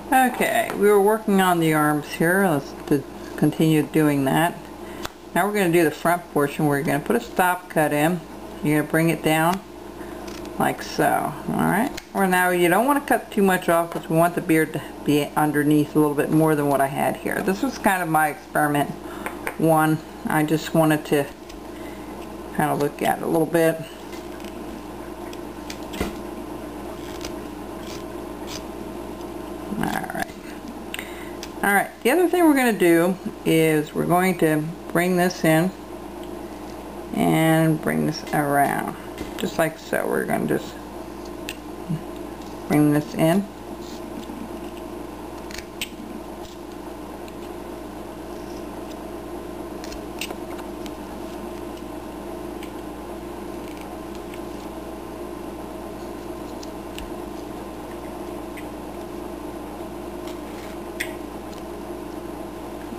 Okay, we were working on the arms here. Let's continue doing that. Now we're going to do the front portion. We're going to put a stop cut in. You're going to bring it down like so. Alright, or now you don't want to cut too much off because we want the beard to be underneath a little bit more than what I had here. This was kind of my experiment one. I just wanted to kind of look at it a little bit. Alright, the other thing we're going to do is we're going to bring this in and bring this around. Just like so. We're going to just bring this in.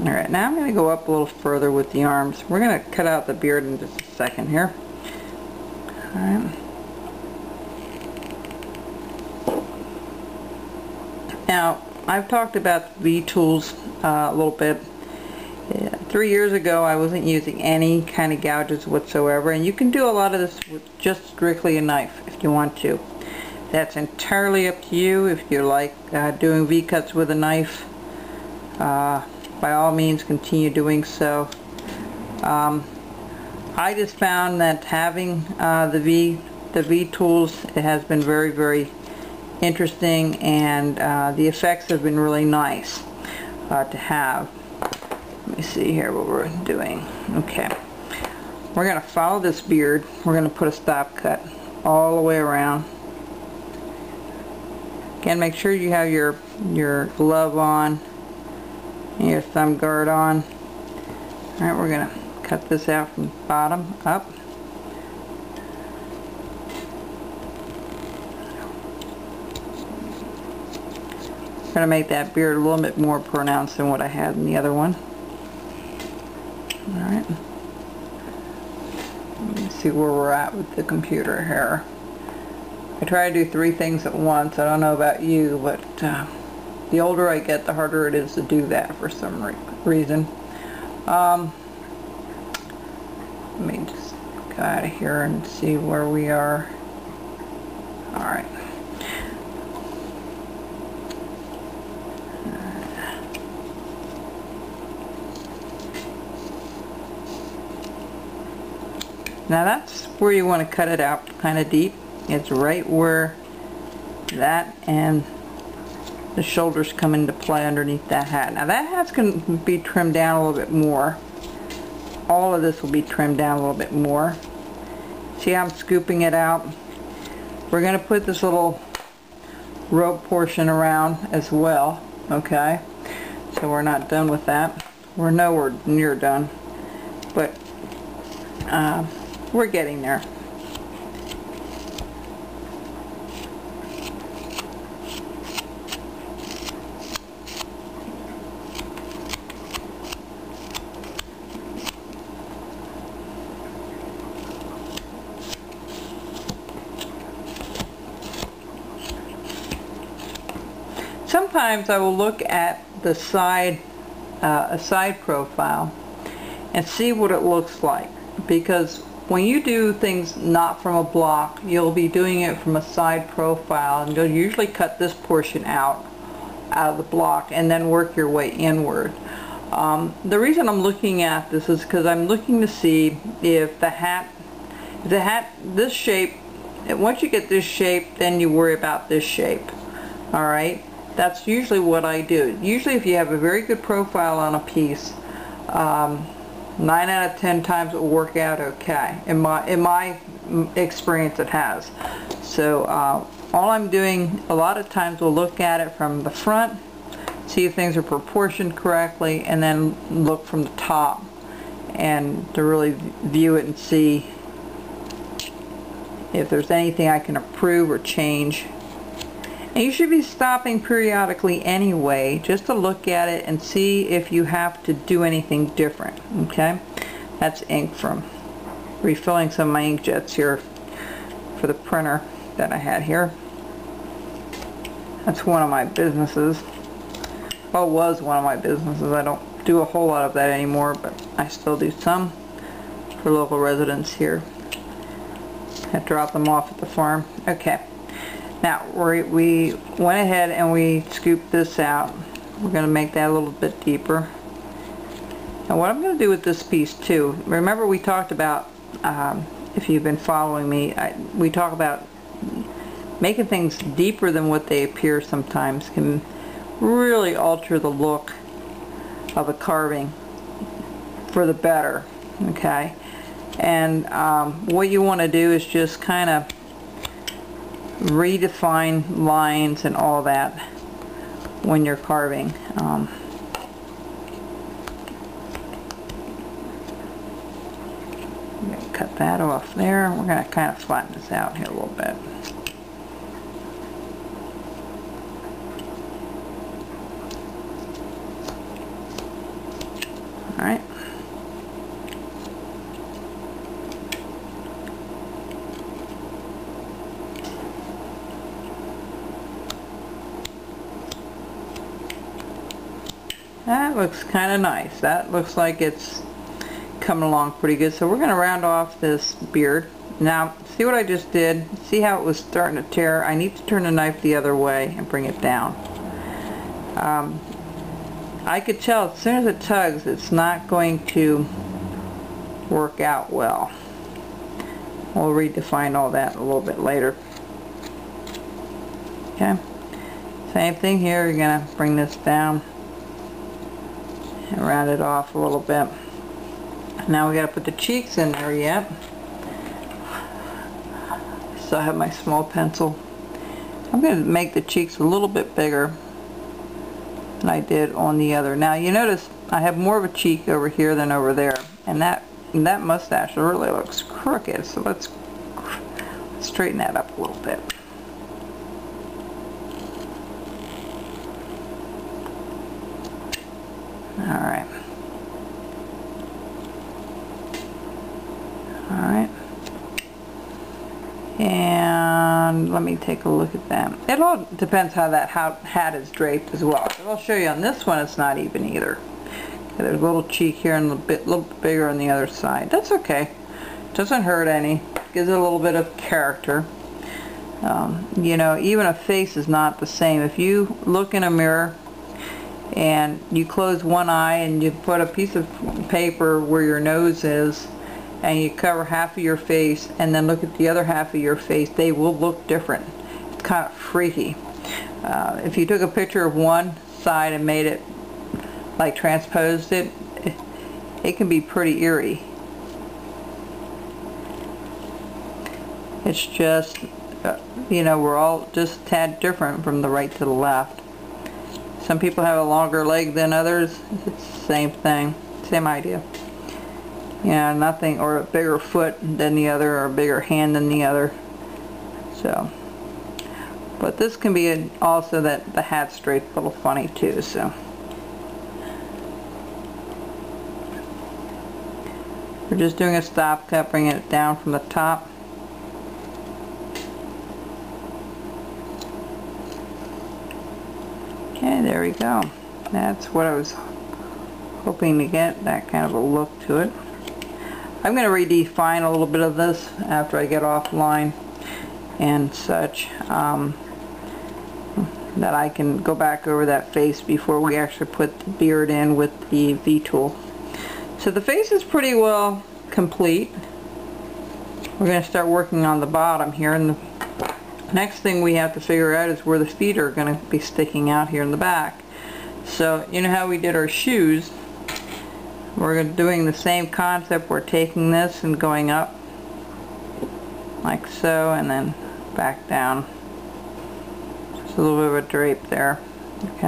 Alright, now I'm going to go up a little further with the arms. We're going to cut out the beard in just a second here. Alright. Now, I've talked about the V-tools a little bit. 3 years ago I wasn't using any kind of gouges whatsoever, and you can do a lot of this with just strictly a knife if you want to. That's entirely up to you. If you like doing V-cuts with a knife, by all means continue doing so. I just found that having the V tools, it has been very, very interesting, and the effects have been really nice to have. Let me see here what we're doing. Okay, we're going to follow this beard. We're going to put a stop cut all the way around. Again, make sure you have your glove on and your thumb guard on. Alright, we're going to cut this out from the bottom up. I'm going to make that beard a little bit more pronounced than what I had in the other one. Alright. Let me see where we're at with the computer here. I try to do 3 things at once. I don't know about you, but the older I get, the harder it is to do that for some reason. Let me just go out of here and see where we are. Alright. Now that's where you want to cut it out kind of deep. It's right where that and the shoulders come into play underneath that hat. Now that hat's going to be trimmed down a little bit more. All of this will be trimmed down a little bit more. See how I'm scooping it out? We're going to put this little rope portion around as well. Okay, so we're not done with that. We're nowhere near done, but we're getting there. Sometimes I will look at the side, a side profile, and see what it looks like, because when you do things not from a block, you'll be doing it from a side profile, and you'll usually cut this portion out of the block and then work your way inward. The reason I'm looking at this is because I'm looking to see if the hat, this shape, once you get this shape, then you worry about this shape. Alright? That's usually what I do. Usually if you have a very good profile on a piece, 9 out of 10 times it will work out okay. In my experience it has. So all I'm doing, a lot of times we'll look at it from the front, see if things are proportioned correctly, and then look from the top and to really view it and see if there's anything I can improve or change. And you should be stopping periodically anyway, just to look at it and see if you have to do anything different. Okay, that's ink from refilling some of my ink jets here for the printer that I had here. That's one of my businesses. well, was one of my businesses. I don't do a whole lot of that anymore, but I still do some for local residents here. I drop them off at the farm. Okay. Now, we went ahead and we scooped this out. We're going to make that a little bit deeper. And what I'm going to do with this piece too, remember we talked about, if you've been following me, we talk about making things deeper than what they appear sometimes can really alter the look of a carving for the better. Okay, and what you want to do is just kind of redefine lines and all that when you're carving. I'm going to cut that off there. We're going to kind of flatten this out here a little bit. Alright. That looks kind of nice. That looks like it's coming along pretty good. So we're going to round off this beard. Now, see what I just did? See how it was starting to tear? I need to turn the knife the other way and bring it down. I could tell as soon as it tugs, it's not going to work out well. We'll redefine all that a little bit later. Okay. Same thing here. You're going to bring this down and round it off a little bit. Now we got to put the cheeks in there yet. So I have my small pencil. I'm going to make the cheeks a little bit bigger than I did on the other. Now you notice I have more of a cheek over here than over there, and that mustache really looks crooked, so let's straighten that up a little bit. Alright. Alright. And let me take a look at that. It all depends how that hat is draped as well. But I'll show you on this one it's not even either. There's a little cheek here and a little bit bigger on the other side. That's okay. Doesn't hurt any. Gives it a little bit of character. You know, even a face is not the same. If you look in a mirror and you close one eye and you put a piece of paper where your nose is and you cover half of your face and then look at the other half of your face, they will look different. It's kind of freaky. If you took a picture of one side and made it, like transposed it, it can be pretty eerie. It's just, you know, we're all just a tad different from the right to the left. Some people have a longer leg than others. It's the same thing, same idea. Yeah, nothing, or a bigger foot than the other, or a bigger hand than the other. So, but this can be also that the hat's draped a little funny too. So, we're just doing a stop cut, bringing it down from the top. Okay, there we go. That's what I was hoping to get, that kind of a look to it. I'm going to redefine a little bit of this after I get offline and such, that I can go back over that face before we actually put the beard in with the V-tool. So the face is pretty well complete. We're going to start working on the bottom here, and the next thing we have to figure out is where the feet are going to be sticking out here in the back. So you know how we did our shoes? We're doing the same concept. We're taking this and going up like so, and then back down. Just a little bit of a drape there. Okay.